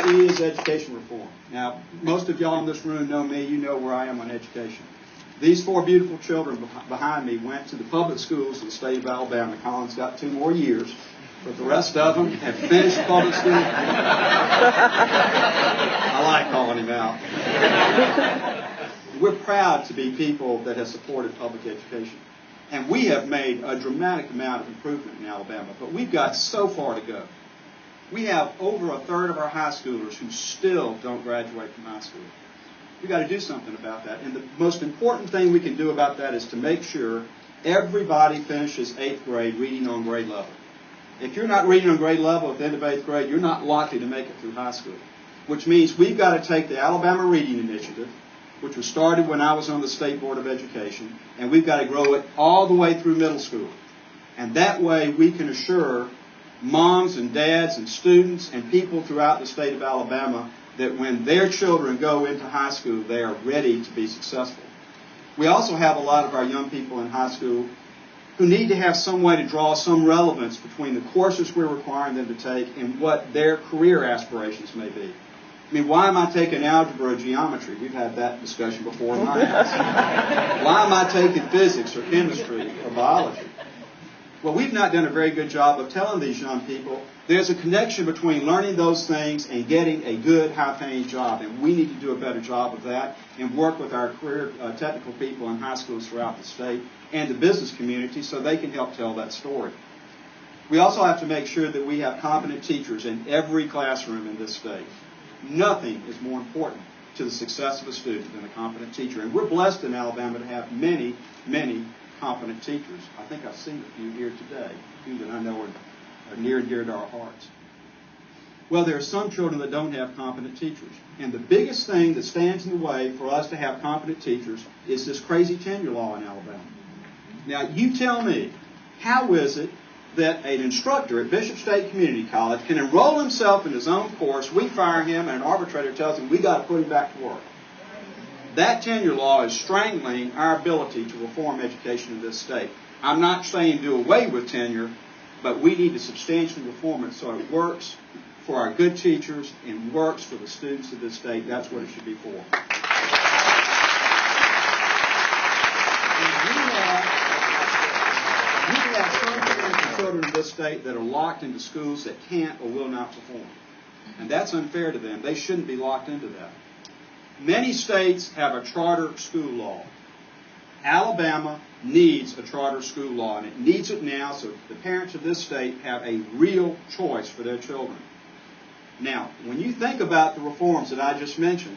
is education reform. Now, most of y'all in this room know me. You know where I am on education. These 4 beautiful children behind me went to the public schools in the state of Alabama. Colin's got 2 more years, but the rest of them have finished public school. I like calling him out. We're proud to be people that have supported public education. And we have made a dramatic amount of improvement in Alabama, but we've got so far to go. We have over a third of our high schoolers who still don't graduate from high school. We've got to do something about that. And the most important thing we can do about that is to make sure everybody finishes 8th grade reading on grade level. If you're not reading on grade level at the end of 8th grade, you're not likely to make it through high school. Which means we've got to take the Alabama Reading Initiative, which was started when I was on the State Board of Education, and we've got to grow it all the way through middle school. And that way we can assure moms and dads and students and people throughout the state of Alabama that when their children go into high school, they are ready to be successful. We also have a lot of our young people in high school who need to have some way to draw some relevance between the courses we're requiring them to take and what their career aspirations may be. I mean, why am I taking algebra or geometry? We've had that discussion before in my house. Why am I taking physics or chemistry or biology? Well, we've not done a very good job of telling these young people there's a connection between learning those things and getting a good, high-paying job. And we need to do a better job of that and work with our career technical people in high schools throughout the state and the business community so they can help tell that story. We also have to make sure that we have competent teachers in every classroom in this state. Nothing is more important to the success of a student than a competent teacher. And we're blessed in Alabama to have many, many competent teachers. I think I've seen a few here today, a few that I know are near and dear to our hearts. Well, there are some children that don't have competent teachers. And the biggest thing that stands in the way for us to have competent teachers is this crazy tenure law in Alabama. Now, you tell me, how is it that an instructor at Bishop State Community College can enroll himself in his own course, we fire him, and an arbitrator tells him we got to put him back to work? That tenure law is strangling our ability to reform education in this state. I'm not saying do away with tenure, but we need to substantially reform it so it works for our good teachers and works for the students of this state. That's what it should be for. We have some children in this state that are locked into schools that can't or will not perform. And that's unfair to them. They shouldn't be locked into that. Many states have a charter school law. Alabama needs a charter school law, and it needs it now so the parents of this state have a real choice for their children. Now, when you think about the reforms that I just mentioned,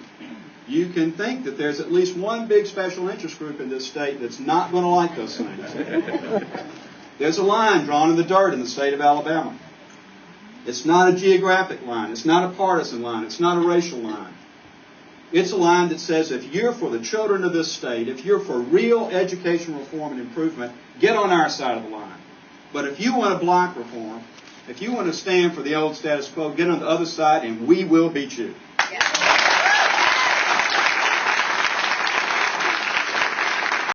you can think that there's at least one big special interest group in this state that's not going to like those things. There's a line drawn in the dirt in the state of Alabama. It's not a geographic line. It's not a partisan line. It's not a racial line. It's a line that says if you're for the children of this state, if you're for real education reform and improvement, get on our side of the line. But if you want to block reform, if you want to stand for the old status quo, get on the other side and we will beat you.